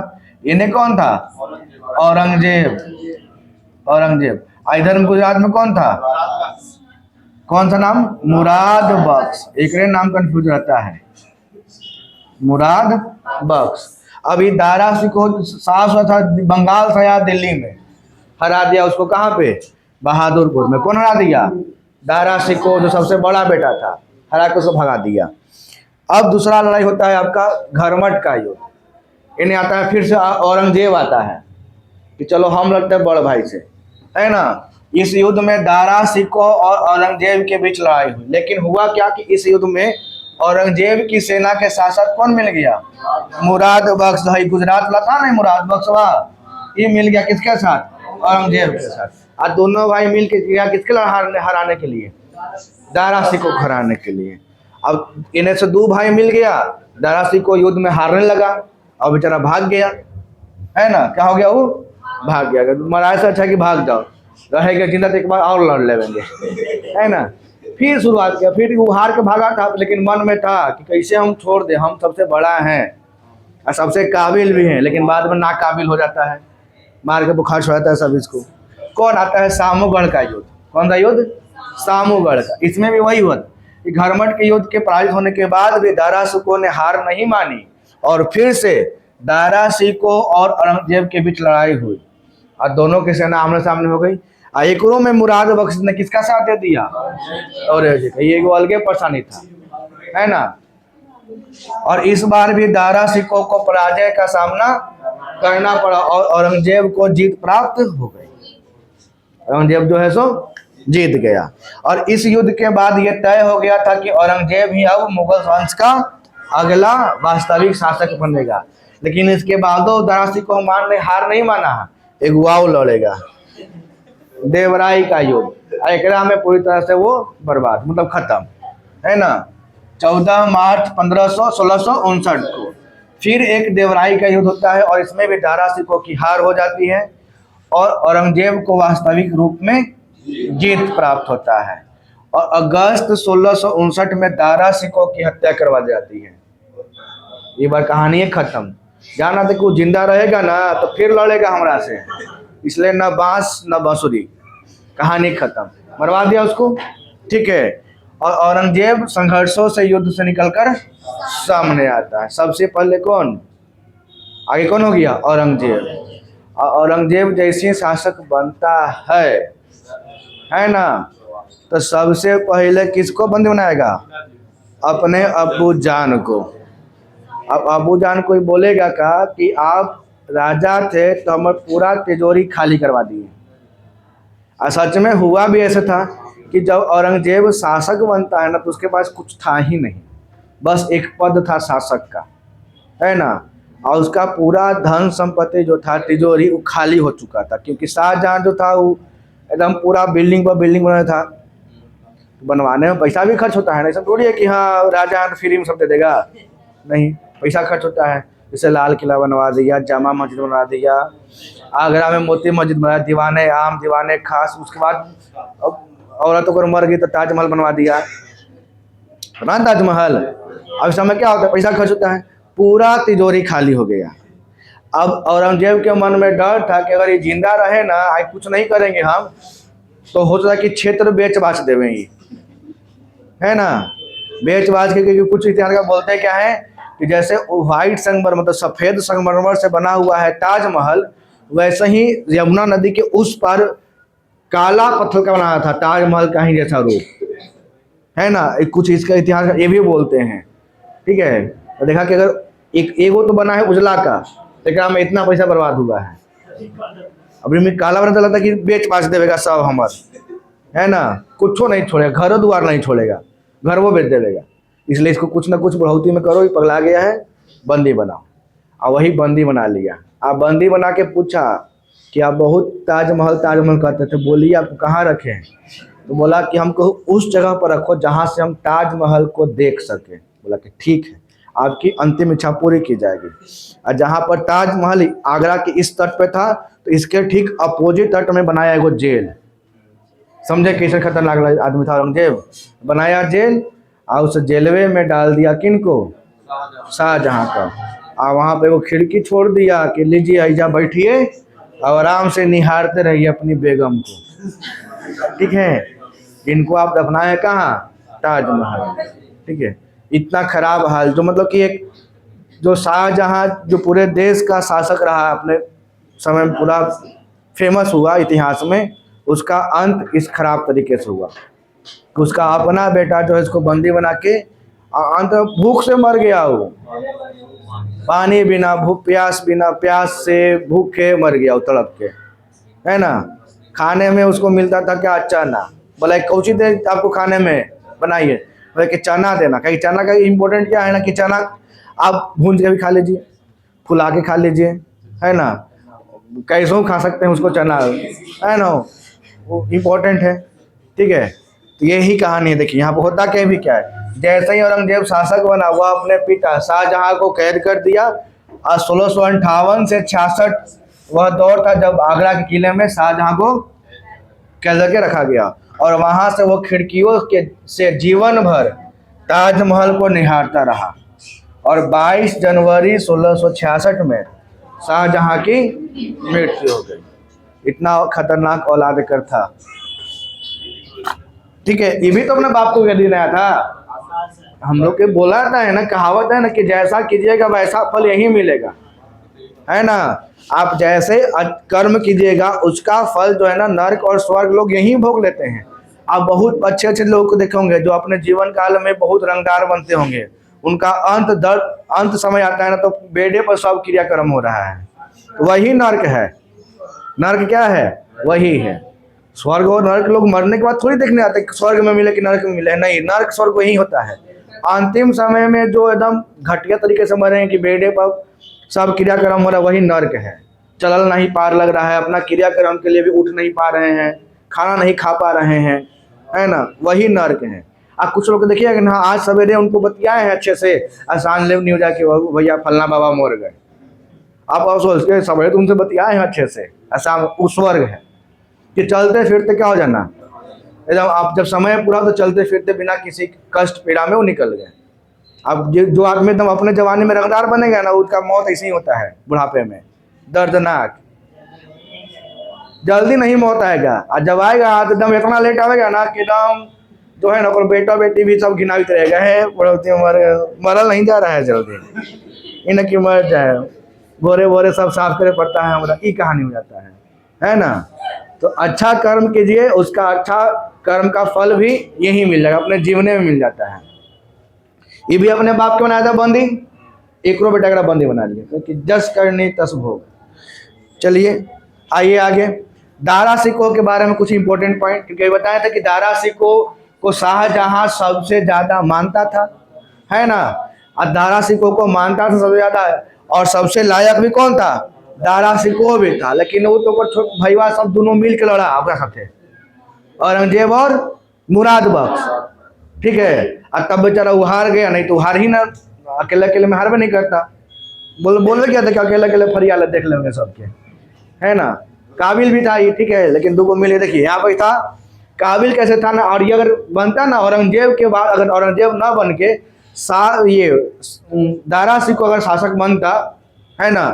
इन्हें कौन था, औरंगजेब, औरंगजेब। इधर में गुजरात में कौन था, कौन सा नाम, मुराद बख्श, एक नाम कंफ्यूज रहता है, मुराद बख्श। अभी दारा सिकोह शाह था, बंगाल से आया दिल्ली में, हरा दिया उसको कहाँ पे, बहादुरपुर में। कौन हरा दिया, दारा सिकोह, जो सबसे बड़ा बेटा था, हरा के उसको भगा दिया। अब दूसरा लड़ाई होता है आपका घरमट का युद्ध। इन्हें आता है फिर से औरंगजेब आता है कि चलो हम लगते हैं बड़ भाई से, है ना। इस युद्ध में दारा सिकोह और औरंगजेब के बीच लड़ाई हुई, लेकिन हुआ क्या कि इस युद्ध में औरंगजेब की सेना के शासक कौन मिल गया, मुराद बख्श, भाई गुजरात वाला था नहीं मुराद बख्श, ये मिल गया किसके साथ, औरंगजेब के साथ। और दोनों भाई मिल के गया किसके हराने के लिए, दारा सिकोह को हराने के लिए। अब इन्हें से दो भाई मिल गया, दारा सिकोह युद्ध में हारने लगा और बेचारा भाग गया, है ना। क्या हो गया, वो भाग गया। मराए से अच्छा कि भाग जाओ, रहेगा जिंदा तो एक बार और लड़ लेंगे, है ना। फिर शुरुआत किया, फिर वो हार के भागा था, लेकिन मन में था कि कैसे हम छोड़ दे, हम सबसे बड़ा हैं और सबसे काबिल भी हैं, लेकिन बाद में नाकाबिल हो जाता है, मार के बुखार छुड़ाता है सब इसको। कौन आता है, सामूगढ़ का युद्ध। कौन सा युद्ध, सामूगढ़ का। इसमें भी वही हुआ कि घरमट के युद्ध के पराजित होने के बाद भी दारा सिकोह ने हार नहीं मानी, और फिर से दारा सिकोह और औरंगजेब के बीच लड़ाई हुई, और दोनों की सेना आमने सामने हो गई। एक में मुराद बख्श ने किसका साथ दे दिया, औरंगजेब का। ये अलगे परेशानी था, है ना। और इस बार भी दारा सिकोह को पराजय का सामना करना पड़ा और औरंगजेब को जीत प्राप्त हो गई। औरंगजेब जो है सो जीत गया। और इस युद्ध के बाद ये तय हो गया था कि औरंगजेब ही अब मुगल वंश का अगला वास्तविक शासक बनेगा। लेकिन इसके बाद दारा सिकोह हार नहीं माना, एक वाव लड़ेगा, देवराई का युद्ध, एकरा में पूरी तरह से वो बर्बाद, मतलब खत्म, है ना। 14 मार्च 1659 को फिर एक देवराई का युद्ध होता है, और इसमें भी दारा सिकोह की हार हो जाती है और औरंगजेब को वास्तविक रूप में जीत प्राप्त होता है। और अगस्त 1659 में दारा सिकोह की हत्या करवा दी जाती है। ये बार कहानी है खत्म। जाना देखो वो जिंदा रहेगा ना तो फिर लड़ेगा हमरा से, इसलिए न बांस न बांसुरी, कहानी खत्म, मरवा दिया उसको, ठीक है। और औरंगजेब संघर्षों से, युद्ध से निकलकर सामने आता है। सबसे पहले कौन, आगे कौन हो गया, औरंगजेब। और औरंगजेब जैसे शासक बनता है ना, तो सबसे पहले किसको बंदी बनाएगा, अपने अब्बू जान को। अब अब्बू जान कोई बोलेगा का कि आप राजा थे तो हमारे पूरा तिजोरी खाली करवा दिए। और सच में हुआ भी ऐसा था कि जब औरंगजेब शासक बनता है ना, तो उसके पास कुछ था ही नहीं, बस एक पद था शासक का, है ना। और उसका पूरा धन संपत्ति जो था, तिजोरी, वो खाली हो चुका था, क्योंकि शाहजहां जो था वो एकदम पूरा बिल्डिंग पर बिल्डिंग बना था, बनवाने में पैसा भी खर्च होता है ना, ऐसा थोड़ी है कि हाँ राजा फ्री में सब दे देगा, नहीं, पैसा खर्च होता है। जैसे लाल किला बनवा दिया, जामा मस्जिद बनवा दिया, आगरा में मोती मस्जिद बनवाया, दीवाने आम दीवाने खास, उसके बाद अब औरतों को मर गई तो ताजमहल बनवा दिया ना, ताजमहल। अब इस समय क्या होता है, पैसा खर्च होता है, पूरा तिजोरी खाली हो गया। अब औरंगजेब के मन में डर था कि अगर ये जिंदा रहे ना, आज कुछ नहीं करेंगे हम, तो हो सकता है कि क्षेत्र बेच बाच देवेंगे, है ना, बेच बाच के। क्योंकि कुछ इतिहासकार बोलते हैं क्या है कि जैसे व्हाइट संगमरमर मतलब सफ़ेद संगमरमर से बना हुआ है ताजमहल, वैसे ही यमुना नदी के उस पर काला पत्थर का बनाया था ताजमहल का ही जैसा रूप, है ना। कुछ इसका इतिहास ये भी बोलते हैं, ठीक है। तो देखा कि अगर एगो तो बना है उजला का, तो में इतना पैसा बर्बाद हुआ है, अभी में काला बना चला था कि बेच बाच देगा सब हमार, है ना, कुछ नहीं छोड़ेगा, घर द्वार नहीं छोड़ेगा, घर वो बेच देगा। इसलिए इसको कुछ ना कुछ बढ़ोतरी में करो, ये पगला गया है, बंदी बनाओ। और वही बंदी बना लिया। आप बंदी बना के पूछा कि आप बहुत ताजमहल ताजमहल कहते थे, बोलिए आपको कहाँ रखें, तो बोला कि हमको उस जगह पर रखो जहाँ से हम ताजमहल को देख सकें। बोला कि ठीक है, आपकी अंतिम इच्छा पूरी की जाएगी। और जहाँ पर ताजमहल आगरा के इस तट पे था, तो इसके ठीक अपोजिट तट में बनाया एगो जेल। समझे कैसे खतरनाक आदमी था औरंगजेब, बनाया जेल और उस जेलवे में डाल दिया किनको, शाहजहाँ का। और वहाँ पे वो खिड़की छोड़ दिया कि लीजिए ऐजा बैठिए और आराम से निहारते रहिए अपनी बेगम को, ठीक है। इनको आप दफनाए कहाँ, ताजमहल, ठीक है। इतना खराब हाल, जो मतलब कि एक जो शाहजहाँ जो पूरे देश का शासक रहा अपने समय में, पूरा फेमस हुआ इतिहास में, उसका अंत इस खराब तरीके से हुआ कि उसका अपना बेटा जो है इसको बंदी बना के अंत में भूख से मर गया। वो पानी बिना, भूख प्यास बिना, प्यास से भूखे मर गया वो तड़प के, है ना। खाने में उसको मिलता था क्या, चना। बोला कौची दे आपको खाने में बनाइए, बोले कि चना देना। कहीं चना का इम्पोर्टेंट क्या है ना कि चना आप भूंज के भी खा लीजिए, फुला के खा लीजिए, है ना, कैसों खा सकते हैं उसको, चना, है ना, वो इम्पोर्टेंट है, ठीक है। तो यही कहानी है। देखिए यहाँ पर होता क्या भी क्या है, जैसे ही औरंगजेब शासक बना, वह अपने पिता शाहजहाँ को कैद कर दिया। और 1658 से 66 वह दौर था जब आगरा के किले में शाहजहाँ को कैद करके रखा गया। और वहाँ से वो खिड़कियों के से जीवन भर ताजमहल को निहारता रहा। और 22 जनवरी 1666 में शाहजहाँ की मृत्यु हो गई। इतना खतरनाक औलाद कर था, ठीक है। ये भी तो अपने बाप को कह आया था। हम लोग के बोला था है ना, कहावत है ना कि जैसा कीजिएगा वैसा फल यही मिलेगा, है ना। आप जैसे कर्म कीजिएगा उसका फल जो है ना, नर्क और स्वर्ग लोग यही भोग लेते हैं। आप बहुत अच्छे अच्छे लोगों को देखे होंगे जो अपने जीवन काल में बहुत रंगदार बनते होंगे, उनका अंत समय आता है ना, तो बेडे पर सब क्रियाक्रम हो रहा है, वही नर्क है। नर्क क्या है, वही है। स्वर्ग और नर्क लोग मरने के बाद थोड़ी देखने आते कि स्वर्ग में मिले कि नर्क में मिले, नहीं, नर्क स्वर्ग वही होता है। अंतिम समय में जो एकदम घटिया तरीके से मरे हैं कि बेडे पर सब क्रियाक्रम हो रहा है, वही नर्क है। चलल नहीं पार लग रहा है, अपना क्रियाक्रम के लिए भी उठ नहीं पा रहे हैं, खाना नहीं खा पा रहे हैं, है ना, वही नर्क है। आप कुछ लोग देखिए कि हाँ आज सवेरे उनको बतियाए हैं अच्छे से, आसान ले न्यूज आके भैया फलना बाबा मर गए। आप सोच के सवेरे तुमसे बतियाए हैं अच्छे से, आसान उस स्वर्ग है कि चलते फिरते क्या हो जाना एकदम। आप जब समय पूरा तो चलते फिरते बिना किसी कष्ट पीड़ा में वो निकल गए। अब जो आदमी एकदम अपने जवानी में रंगदार बनेगा ना, उसका मौत ऐसे ही होता है बुढ़ापे में, दर्दनाक, जल्दी नहीं मौत आएगा। और जब आएगा तो एकदम इतना लेट आएगा ना कि एकदम जो है ना, बेटा बेटी भी सब घिनावित रहेगा, है बढ़ोती मरल नहीं जा रहा है जल्दी, इनकी मर जाए, बोरे बोरे सब साफ करे पड़ता है हमारा, ये कहानी हो जाता है ना। तो अच्छा कर्म कीजिए, उसका अच्छा कर्म का फल भी यही मिल जाएगा, अपने जीवने में मिल जाता है। ये भी अपने बाप के बनाया था बंदी, एक बेटा का बंदी बना लिया, क्योंकि जस करनी तस भोग। चलिए आइए आगे, दारा सिकोह के बारे में कुछ इंपॉर्टेंट पॉइंट, क्योंकि बताया था कि दारा सिकोह को शाहजहां सबसे ज्यादा मानता था, है ना। और दारा सिकोह को मानता था सबसे ज्यादा, और सबसे लायक भी कौन था, दारा सिकोह भी था। लेकिन वो तो भैया सब दोनों मिल के लड़ा आपका साथे, औरंगजेब और मुराद बख्श, ठीक है। और तब बेचारा वो हार गया, नहीं तो हार ही ना, अकेले अकेले में हार भी नहीं करता। बोल क्या था कि अकेले अकेले फरियाल देख लेंगे सबके, है ना। काबिल भी था ये, ठीक है, लेकिन दो को मिले। देखिए यहाँ पर था काबिल कैसे था ना, और ये अगर बनता ना औरंगजेब के बाद, अगर औरंगजेब ना बन के ये दारा सिकोह अगर शासक बनता, है ना,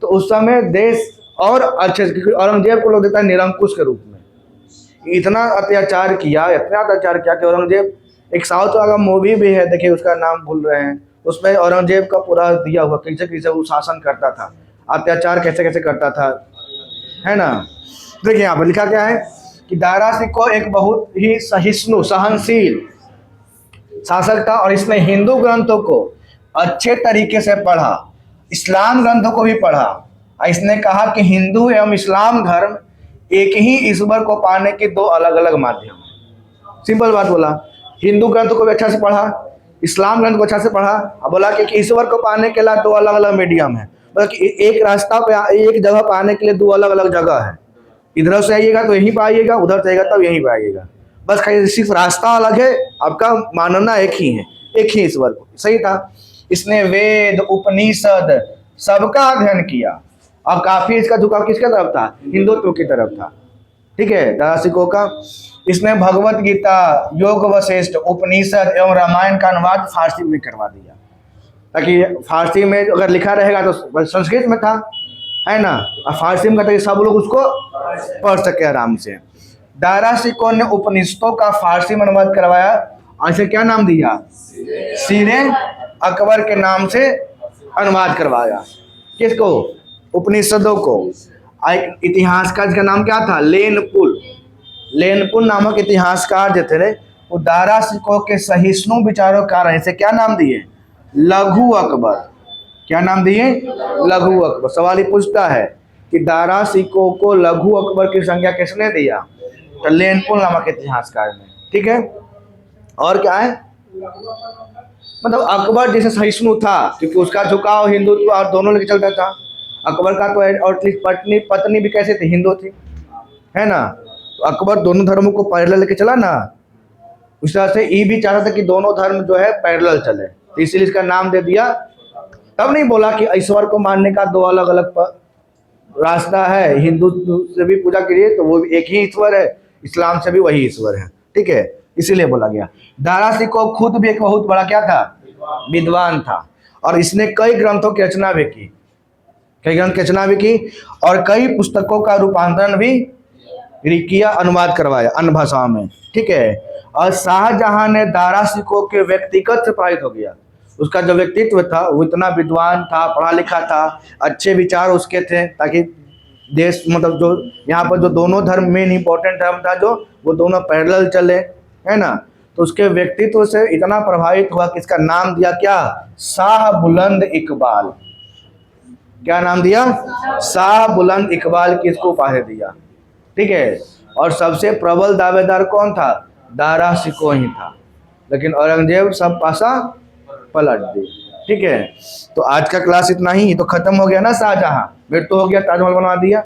तो उस समय देश और अच्छे से, क्योंकि औरंगजेब को लोग देता है निरंकुश के रूप में। इतना अत्याचार किया, इतना अत्याचार किया कि औरंगजेब, एक साउथ का मूवी भी है, देखिए उसका नाम भूल रहे हैं, उसमें औरंगजेब का पूरा दिया हुआ कैसे कैसे वो शासन करता था, अत्याचार कैसे कैसे करता था, है ना। देखिए यहाँ पर लिखा क्या है कि दारा सिकोह एक बहुत ही सहिष्णु सहनशील शासक था, और इसने हिंदू ग्रंथों को अच्छे तरीके से पढ़ा, इस्लाम ग्रंथों को भी पढ़ा। और इसने कहा कि हिंदू एवं इस्लाम धर्म एक ही ईश्वर को पाने के दो अलग अलग माध्यम हैं। सिंपल बात बोला, हिंदू ग्रंथ को भी अच्छा से पढ़ा, इस्लाम ग्रंथ को अच्छा से पढ़ा, और बोला कि ईश्वर को पाने के लिए दो अलग अलग मीडियम है, बोला कि एक रास्ता पे एक जगह पे आने के लिए दो अलग अलग जगह है, इधर से आइएगा तो यहीं पे आइएगा, उधर से आइएगा तब यहीं पे आइएगा, बस खाली सिर्फ रास्ता अलग है, आपका मानना एक ही है, एक ही ईश्वर को। सही था। इसने वेद उपनिषद सबका अध्ययन किया, और काफी इसका झुकाव किसके तरफ था, हिंदुत्व की तरफ था, ठीक है, दारा सिकोह का। इसने भगवत गीता, योग वशिष्ठ, उपनिषद एवं रामायण का अनुवाद फारसी में करवा दिया, ताकि फारसी में अगर लिखा रहेगा तो संस्कृत में था, है ना, और फारसी में ताकि सब लोग उसको पढ़ सके आराम से। दारा सिकोह ने उपनिषदों का फारसी में अनुवाद करवाया, और इसे क्या नाम दिया, सीरे अकबर के नाम से अनुवाद करवाया। किसको, उपनिषदों को। एक इतिहासकार जिसका नाम क्या था, लेनपुल नामक इतिहासकार जो थे, वो दारा सिकोह के सहिष्णु विचारों का कारण इसे क्या नाम दिए, लघु अकबर। क्या नाम दिए, लघु अकबर। सवाल ये पूछता है कि दारा सिकोह को लघु अकबर की संज्ञा किसने दिया, तो लेनपुल नामक इतिहासकार ने, ठीक है। और क्या है, मतलब अकबर जैसे सहिष्णु था, क्योंकि उसका झुकाव हिंदुत्व और दोनों लेके चलता था। अकबर का तो एटलीस्ट पत्नी भी कैसे थी, हिंदू थी, है ना। तो अकबर दोनों धर्मों को पैरेलल लेके चला ना, उस तरह से ये भी चाहता था कि दोनों धर्म जो है पैरेलल चले, तो इसीलिए इसका नाम दे दिया। तब नहीं बोला कि ईश्वर को मानने का दो अलग अलग रास्ता है, हिंदू से भी पूजा करिए तो वो एक ही ईश्वर है, इस्लाम से भी वही ईश्वर है, ठीक है, इसीलिए बोला गया। दारा सिकोह खुद भी एक बहुत बड़ा क्या था, विद्वान था, और इसने कई ग्रंथों की रचना भी की, कई ग्रंथ की रचना भी की, और कई पुस्तकों का रूपांतरण भी किया, अनुवाद करवाया अन्य भाषाओं में, ठीक है। और शाहजहां ने दारा सिकोह के व्यक्तिगत से प्रभावित हो गया। उसका जो व्यक्तित्व था वो इतना विद्वान था, पढ़ा लिखा था, अच्छे विचार उसके थे, ताकि देश, मतलब जो यहाँ पर जो दोनों धर्म मेन इंपॉर्टेंट धर्म था, जो वो दोनों पैरेलल चले, है ना। तो उसके व्यक्तित्व से इतना प्रभावित हुआ कि इसका नाम दिया क्या, शाह बुलंद इकबाल। क्या नाम दिया, शाह बुलंद इकबाल की इसको उपाधि दिया, ठीक है। और सबसे प्रबल दावेदार कौन था, दारा सिकोह ही था, लेकिन औरंगजेब सब पासा पलट दी, ठीक है। तो आज का क्लास इतना ही, तो खत्म हो गया ना, शाहजहां मृत्यु हो गया, ताजमहल बनवा दिया।